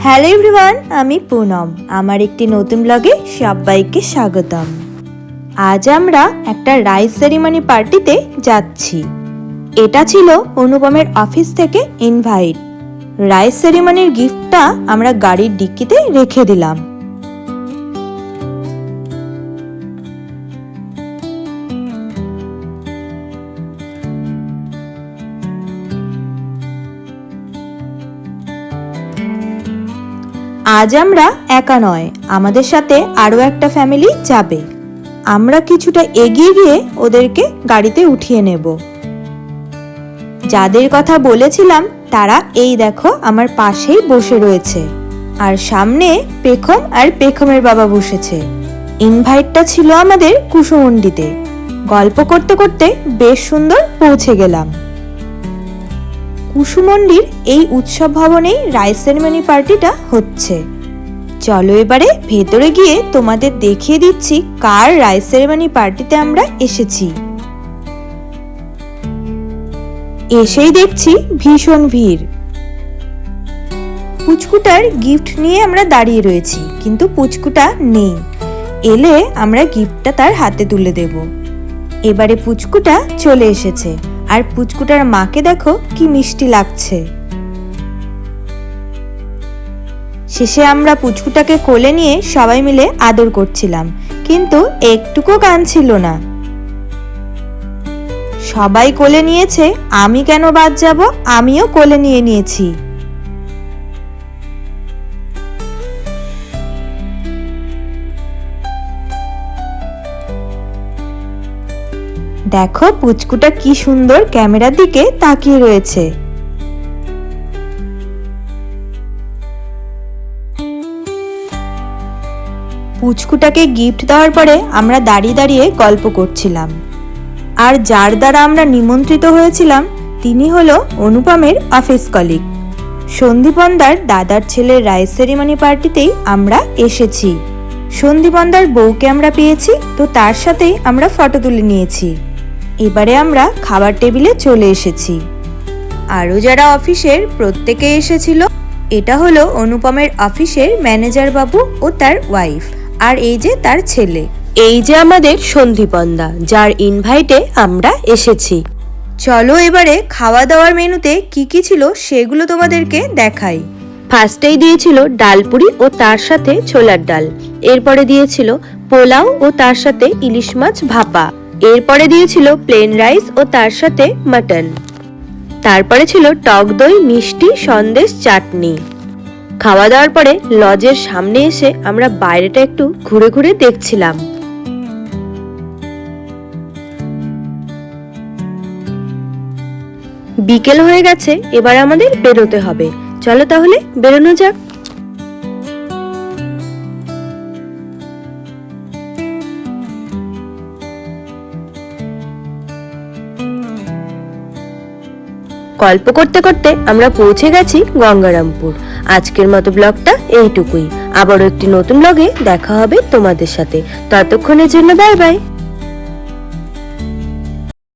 Hello everyone, আমি পুনম। আমার একটি নতুন ব্লগে সবাইকে স্বাগতম। আজ আমরা একটা রাইস সেরিমনি পার্টিতে যাচ্ছি। এটা ছিল অনুপমের অফিস থেকে ইনভাইট। রাইস সেরিমনির গিফটটা আমরা গাড়ির ডিক্কিতে রেখে দিলাম। আজ আমরা একা নয়, আমাদের সাথে আরো একটা ফ্যামিলি যাবে। আমরা কিছুটা এগিয়ে গিয়ে ওদেরকে গাড়িতে উঠিয়ে নেব। যাদের কথা বলেছিলাম তারা এই দেখো আমার পাশেই বসে রয়েছে, আর সামনে পেখম আর পেখমের বাবা বসেছে। ইনভাইটটা ছিল আমাদের কুসুমন্ডিতে। গল্প করতে করতে বেশ সুন্দর পৌঁছে গেলাম। কুসুমন্ডির এই উৎসব ভবনেই রাইস সেরিমনি পার্টিটা হচ্ছে। চলো এবারে ভেতরে গিয়ে তোমাদের দেখিয়ে দিচ্ছি কার রাইস সেরিমনি পার্টিতে আমরা এসেছি। এসেই দেখছি ভীষণ ভিড়। পুচকুটার গিফট নিয়ে আমরা দাঁড়িয়ে রয়েছি, কিন্তু পুচকুটা নেই। এলে আমরা গিফটটা তার হাতে তুলে দেব। এবারে পুচকুটা চলে এসেছে, আর পুচকুটার মাকে দেখো কি মিষ্টি লাগছে। শেষে আমরা পুচকুটাকে কোলে নিয়ে সবাই মিলে আদর করছিলাম, কিন্তু একটুকু কাঁদছিল না। সবাই কোলে নিয়েছে, আমি কেন বাদ যাব? আমিও কোলে নিয়ে নিয়েছি। দেখো পুচকুটা কি সুন্দর ক্যামেরার দিকে তাকিয়ে রয়েছে। পুচকুটাকে গিফট দেওয়ার পরে আমরা দাঁড়িয়ে দাঁড়িয়ে গল্প করছিলাম। আর যার দ্বারা আমরা নিমন্ত্রিত হয়েছিলাম তিনি হলো অনুপমের অফিস কলিগ। সন্দীপনদার দাদার ছেলের রাইস সেরিমনি পার্টিতেই আমরা এসেছি। সন্দীপনদার বউকে আমরা পেয়েছি, তো তার সাথেই আমরা ফটো তুলে নিয়েছি। এবারে আমরা খাবার টেবিলে চলে এসেছি। আরও যারা অফিসের প্রত্যেকে এসেছিল। এটা হলো অনুপমের অফিসের ম্যানেজার বাবু ও তার ওয়াইফ, আর এই যে তার ছেলে। এই যে আমাদের সন্দীপনদা, যার ইনভাইটে আমরা এসেছি। চলো এবারে খাওয়া দাওয়ার মেনুতে কি কি ছিল সেগুলো তোমাদেরকে দেখাই। ফার্স্টেই দিয়েছিল ডালপুরি ও তার সাথে ছোলার ডাল। এরপরে দিয়েছিল পোলাও ও তার সাথে ইলিশ মাছ ভাপা। এরপরে দিয়েছিল প্লেন রাইস ও তার সাথে মাটন। তারপরে ছিল টক দই, মিষ্টি, সন্দেশ, চাটনি। খাওয়া দাওয়ার পরে লজের সামনে এসে আমরা বাইরেটা একটু ঘুরে ঘুরে দেখছিলাম। বিকেল হয়ে গেছে, এবার আমাদের বেরোতে হবে। চলো তাহলে বেরোনো যাক। গল্প করতে করতে আমরা পৌঁছে গেছি গঙ্গারামপুর। আজকের মতো ব্লগটা এইটুকুই। আবারও একটি নতুন ব্লগে দেখা হবে তোমাদের সাথে। ততক্ষণের জন্য বাই বাই।